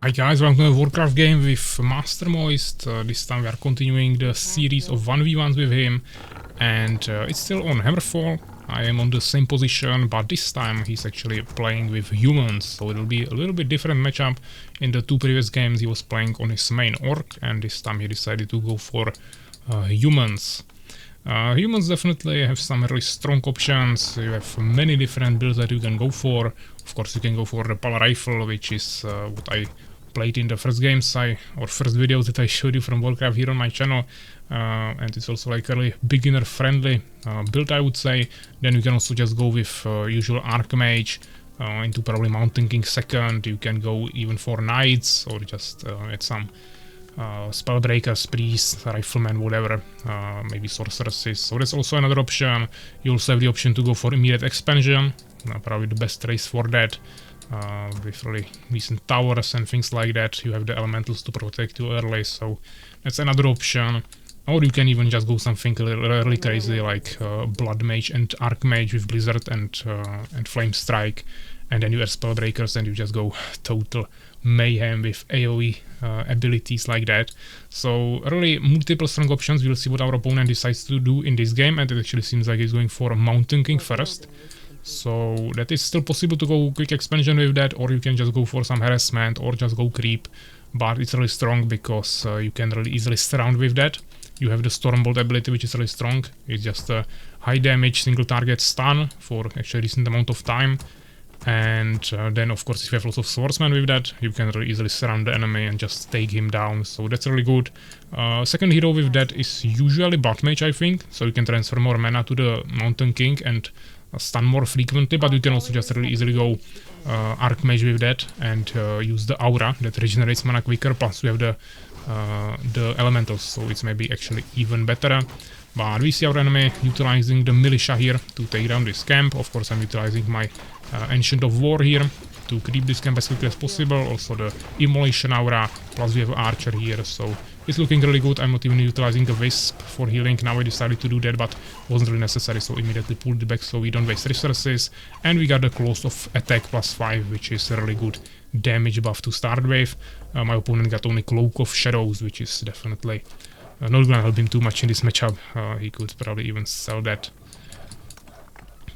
Hi guys, welcome to a Warcraft game with MasterMoist. This time we are continuing the series of 1v1s with him, and it's still on Hammerfall. I am on the same position, but this time he's actually playing with humans, so it'll be a little bit different matchup. In the two previous games he was playing on his main orc, and this time he decided to go for humans. Humans definitely have some really strong options. You have many different builds that you can go for. Of course you can go for the Pal Rifle, which is what I played in the first games or first videos that I showed you from Warcraft here on my channel, and it's also like a really beginner friendly build, I would say. Then you can also just go with usual Archmage into probably Mountain King second. You can go even for Knights or just add some Spellbreakers, Priests, Riflemen, whatever, maybe Sorceresses, so that's also another option. You also have the option to go for immediate expansion, probably the best race for that. With really decent towers and things like that. You have the elementals to protect you early, so that's another option. Or you can even just go something really crazy like Blood Mage and Archmage with Blizzard and Flame Strike, and then you add Spellbreakers and you just go total mayhem with AoE abilities like that. So really multiple strong options. We'll see what our opponent decides to do in this game, and it actually seems like he's going for a Mountain King first. So that is still possible to go quick expansion with that, or you can just go for some harassment or just go creep, but it's really strong because you can really easily surround with that. You have the Stormbolt ability, which is really strong. It's just a high damage single target stun for actually a decent amount of time, and then of course if you have lots of swordsmen with that, you can really easily surround the enemy and just take him down, so that's really good. Second hero with that is usually Blood Mage, I think, so you can transfer more mana to the Mountain King and stun more frequently, but you can also just really easily go Archmage with that and use the aura that regenerates mana quicker, plus we have the elementals, so it's maybe actually even better. But we see our enemy utilizing the militia here to take down this camp. Of course I'm utilizing my Ancient of War here to creep this camp as quickly as possible, also the Immolation aura, plus we have Archer here, so it's looking really good. I'm not even utilizing the Wisp for healing. Now I decided to do that, but wasn't really necessary, so immediately pulled it back so we don't waste resources. And we got the Close of Attack +5, which is a really good damage buff to start with. My opponent got only Cloak of Shadows, which is definitely not gonna help him too much in this matchup. He could probably even sell that.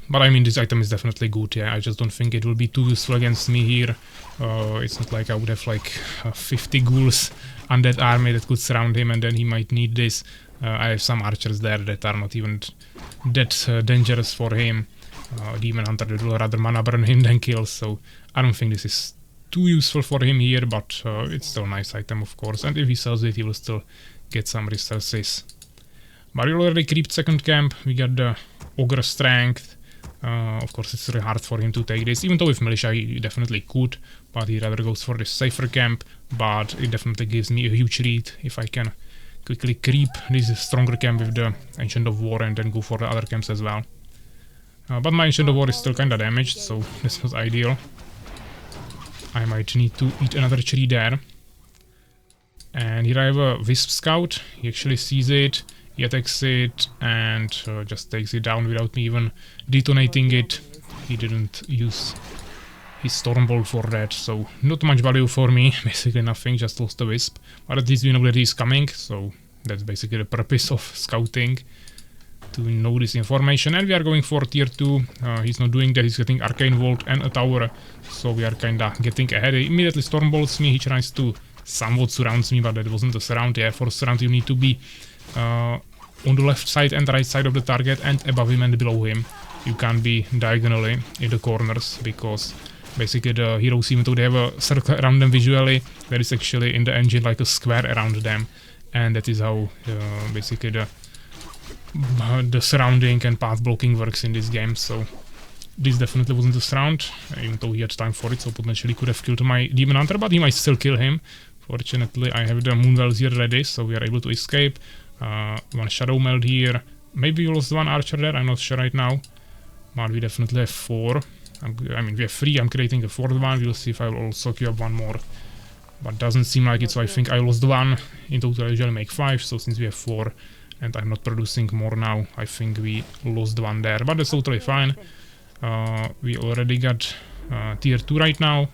But I mean, this item is definitely good, yeah. I just don't think it will be too useful against me here. It's not like I would have like 50 ghouls on that army that could surround him and then he might need this. I have some archers there that are not even that dangerous for him. Demon Hunter that will rather mana burn him than kill, so I don't think this is too useful for him here, but it's still a nice item of course, and if he sells it he will still get some resources. But we already creeped second camp. We got the Ogre Strength. Of course it's really hard for him to take this, even though with militia he definitely could, but he rather goes for this safer camp. But it definitely gives me a huge lead if I can quickly creep this stronger camp with the Ancient of War and then go for the other camps as well. But my Ancient of War is still kinda damaged, so this was ideal. I might need to eat another tree there. And here I have a Wisp Scout. He actually sees it. He attacks it and just takes it down without me even detonating it. He didn't use his Stormbolt for that, so not much value for me, basically nothing, just lost the Wisp. But at least we know that he's coming, so that's basically the purpose of scouting, to know this information. And we are going for tier 2, he's not doing that, he's getting Arcane Vault and a tower, so we are kinda getting ahead. He immediately Stormbolts me, he tries to somewhat surrounds me, but that wasn't a surround. Yeah, for a surround you need to be on the left side and right side of the target and above him and below him. You can't be diagonally in the corners, because basically the heroes, even though they have a circle around them visually, there is actually in the engine like a square around them, and that is how basically the surrounding and path blocking works in this game. So this definitely wasn't a surround, even though he had time for it, so potentially could have killed my Demon Hunter, but he might still kill him. Fortunately I have the Moonwells here ready, so we are able to escape. One Shadow Meld here. Maybe we lost one archer there, I'm not sure right now. But we definitely have 4. I mean we have 3, I'm creating a 4th one, we'll see if I will also queue up one more. But doesn't seem like it, so I think I lost 1. In total I usually make 5, so since we have 4 and I'm not producing more now, I think we lost 1 there, but that's totally fine. We already got tier 2 right now.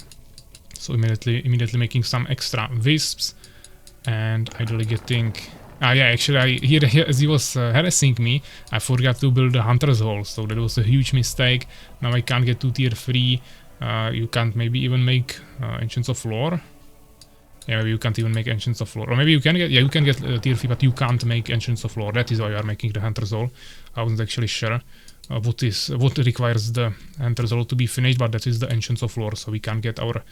So immediately making some extra wisps, and ideally getting... yeah, actually, here as he was harassing me, I forgot to build a hunter's hole, so that was a huge mistake. Now I can't get to tier 3. You can't maybe even make Ancients of Lore. Yeah, maybe you can't even make Ancients of Lore. Or maybe you can get... Yeah, you can get tier 3, but you can't make Ancients of Lore. That is why you are making the hunter's hole. I wasn't actually sure what requires the hunter's hole to be finished, but that is the Ancients of Lore, so we can't get our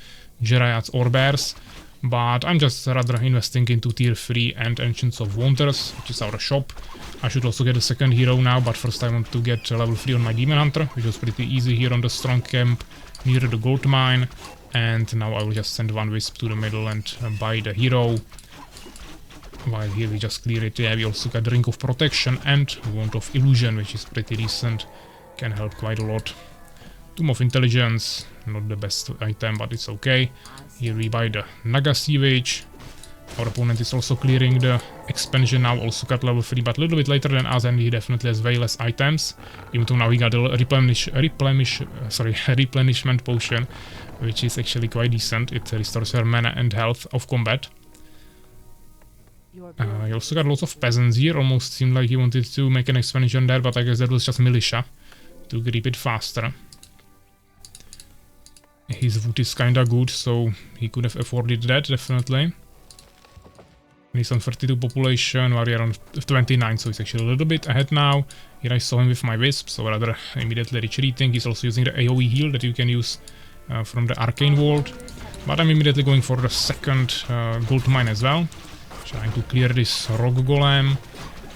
Geryads or Bears. But I'm just rather investing into tier 3 and Ancients of Wonders, which is our shop. I should also get a second hero now, but first I want to get level 3 on my Demon Hunter, which was pretty easy here on the strong camp near the gold mine. And now I will just send one wisp to the middle and buy the hero. While here we just clear it. Yeah, we also got Ring of Protection and Wand of Illusion, which is pretty decent. Can help quite a lot. Tomb of Intelligence, not the best item, but it's okay. Here we buy the Naga Sievage. Our opponent is also clearing the expansion now, also got level 3, but a little bit later than us, and he definitely has way less items. Even though now he got a replenishment potion, which is actually quite decent. It restores her mana and health of combat. He also got lots of peasants here. Almost seemed like he wanted to make an expansion there, but I guess that was just militia to grip it faster. His wood is kinda good, so he could have afforded that, definitely. He's on 32 population, while we are on 29, so he's actually a little bit ahead now. Here I saw him with my wisp, so rather immediately retreating. He's also using the AoE heal that you can use from the Arcane Vault. But I'm immediately going for the second gold mine as well. Trying to clear this rock golem.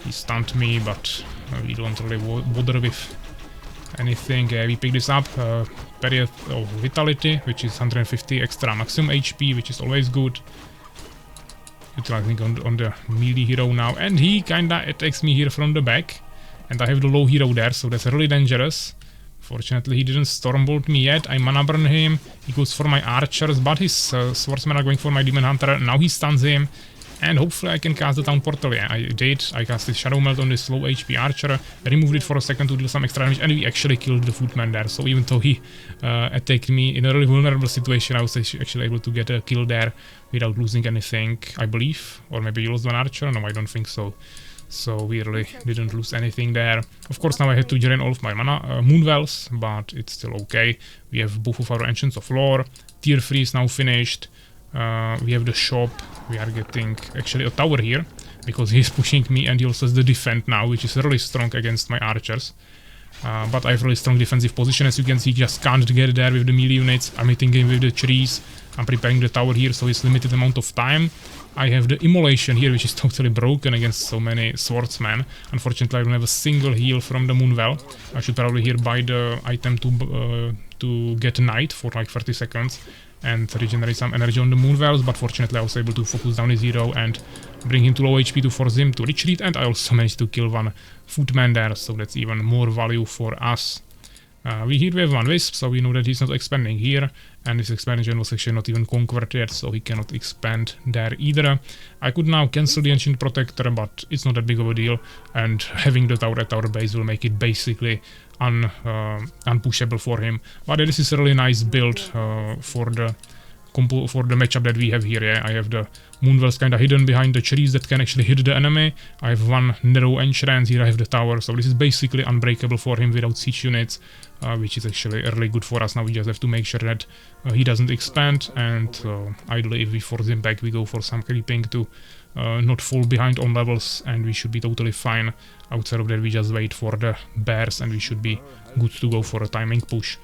He stunned me, but we don't really bother with anything. We pick this up. Period of Vitality, which is 150 extra maximum HP, which is always good. Utilizing on the melee hero now, and he kinda attacks me here from the back. And I have the low hero there, so that's really dangerous. Fortunately, he didn't Stormbolt me yet. I mana burn him. He goes for my archers, but his swordsmen are going for my Demon Hunter. Now he stuns him. And hopefully I can cast the Town Portal. Yeah, I did. I casted Shadow Melt on this low HP archer, removed it for a second to deal some extra damage, and we actually killed the footman there. So even though he attacked me in a really vulnerable situation, I was actually able to get a kill there without losing anything, I believe. Or maybe you lost one archer? No, I don't think so. So we really didn't lose anything there. Of course, now I had to drain all of my mana, Moonwells, but it's still okay. We have both of our Ancients of Lore. Tier 3 is now finished. We have the shop. We are getting actually a tower here because he's pushing me, and he also has the defend now, which is really strong against my archers. But I have really strong defensive position, as you can see. Just can't get there with the melee units. I'm hitting him with the trees. I'm preparing the tower here, so it's limited amount of time. I have the Immolation here, which is totally broken against so many swordsmen. Unfortunately, I don't have a single heal from the Moonwell. I should probably here buy the item to get Night for like 30 seconds and regenerate some energy on the Moonwells, but fortunately I was able to focus down his hero and bring him to low HP to force him to retreat, and I also managed to kill one footman there, so that's even more value for us. We have one wisp, so we know that he's not expanding here, and this expansion was actually not even conquered yet, so he cannot expand there either. I could now cancel the Ancient Protector, but it's not that big of a deal, and having the tower at our base will make it basically unpushable for him. But this is a really nice build for the matchup that we have here. Yeah, I have the Moonwells kind of hidden behind the trees that can actually hit the enemy. I have one narrow entrance, here I have the tower, so this is basically unbreakable for him without siege units, which is actually really good for us. Now we just have to make sure that he doesn't expand, and ideally if we force him back, we go for some creeping to not fall behind on levels, and we should be totally fine. Outside of that, we just wait for the bears, and we should be good to go for a timing push.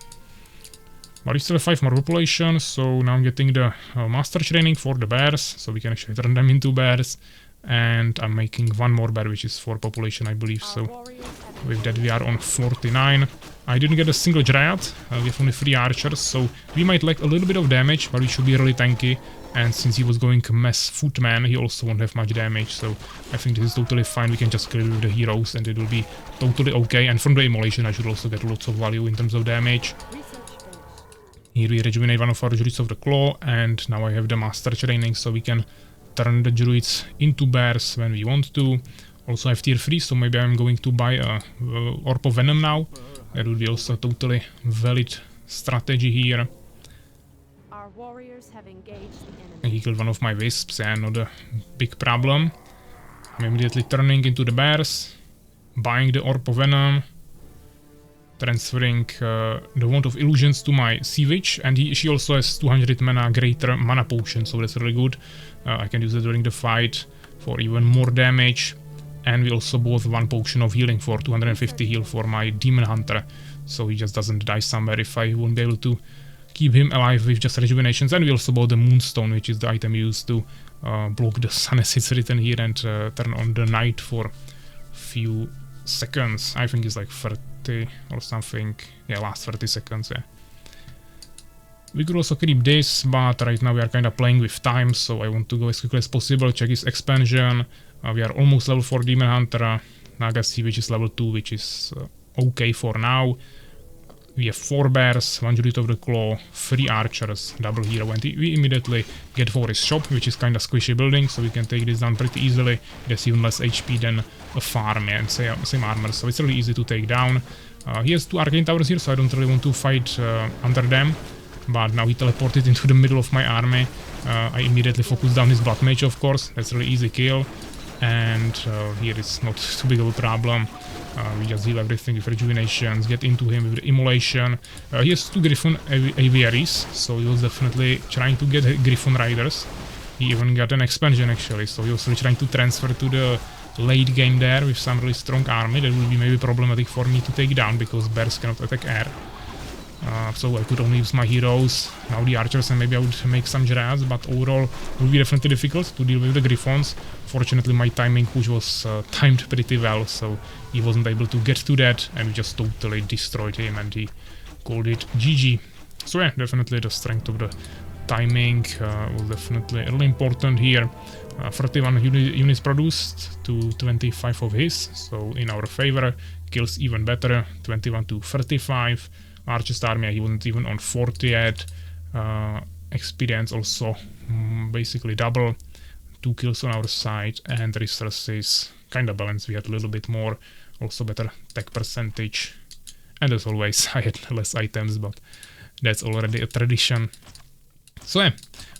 But we still have 5 more population, so now I'm getting the master training for the bears, so we can actually turn them into bears. And I'm making one more bear, which is 4 population, I believe, so with that we are on 49. I didn't get a single Dryad, we have only 3 archers, so we might lack a little bit of damage, but we should be really tanky. And since he was going mass footman, he also won't have much damage, so I think this is totally fine. We can just kill it with the heroes and it will be totally okay. And from the Immolation I should also get lots of value in terms of damage. Here we rejuvenate one of our Druids of the Claw, and now I have the master training, so we can turn the Druids into bears when we want to. Also I have tier 3, so maybe I'm going to buy a Orb of Venom now. That would be also a totally valid strategy here. He killed one of my wisps, and not a big problem. I'm immediately turning into the bears, buying the Orb of Venom, transferring the Wand of Illusions to my Sea Witch, and she also has 200 mana greater mana potion, so that's really good. I can use it during the fight for even more damage, and we also bought one potion of healing for 250 heal for my Demon Hunter, so he just doesn't die somewhere if I won't be able to keep him alive with just rejuvenations. And we also bought the Moonstone, which is the item used to block the sun as it's written here and turn on the night for few seconds. I think it's like 30 or something. Yeah, last 30 seconds, yeah. We could also keep this, but right now we are kind of playing with time, so I want to go as quickly as possible, check his expansion. We are almost level 4 Demon Hunter, Naga Sea, which is level 2, which is okay for now. We have 4 bears, 1 Judith of the Claw, 3 archers, double hero, and we immediately get for his shop, which is kind of squishy building, so we can take this down pretty easily. It has even less HP than a farm, and same armor, so it's really easy to take down. He has 2 arcane towers here, so I don't really want to fight under them, but now he teleported into the middle of my army. I immediately focus down his Blood Mage, of course, that's a really easy kill, and here it's not too big of a problem. We just heal everything with rejuvenations, get into him with the immolation. He has 2 Griffon aviaries, so he was definitely trying to get Griffon Riders. He even got an expansion actually, so he was really trying to transfer to the late game there with some really strong army. That will be maybe problematic for me to take down because bears cannot attack air. So I could only use my heroes, now the archers, and maybe I would make some Jirads, but overall it would be definitely difficult to deal with the Griffons. Fortunately my timing push was timed pretty well, so he wasn't able to get to that, and we just totally destroyed him and he called it GG. So yeah, definitely the strength of the timing was definitely really important here. 31 units produced to 25 of his, so in our favor. Kills even better, 21 to 35. Archist army, he wasn't even on 40 yet. Experience also basically double. 2 kills on our side, and resources kind of balanced. We had a little bit more, also better tech percentage. And as always, I had less items, but that's already a tradition. So yeah,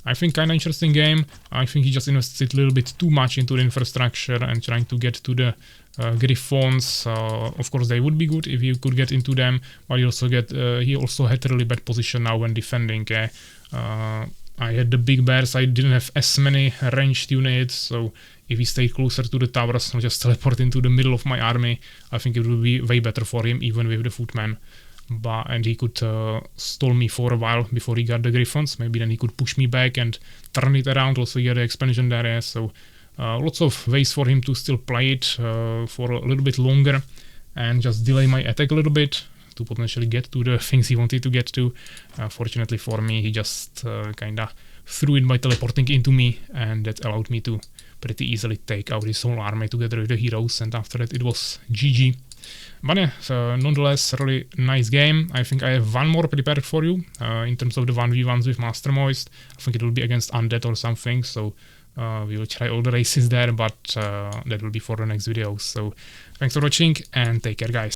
I think kind of interesting game. I think he just invested a little bit too much into the infrastructure and trying to get to the Griffons. Of course they would be good if you could get into them, but he also had a really bad position now when defending. I had the big bears, I didn't have as many ranged units, so if he stayed closer to the towers and just teleport into the middle of my army, I think it would be way better for him even with the footman. And he could stall me for a while before he got the Griffons. Maybe then he could push me back and turn it around, also get the expansion there, so lots of ways for him to still play it for a little bit longer and just delay my attack a little bit to potentially get to the things he wanted to get to. Fortunately for me, he just kinda threw it by teleporting into me, and that allowed me to pretty easily take out his whole army together with the heroes, and after that it was GG. But yeah, so nonetheless, really nice game. I think I have one more prepared for you in terms of the 1v1s with MasterMoist. I think it will be against Undead or something, so we will try all the races there, but that will be for the next video. So thanks for watching and take care, guys.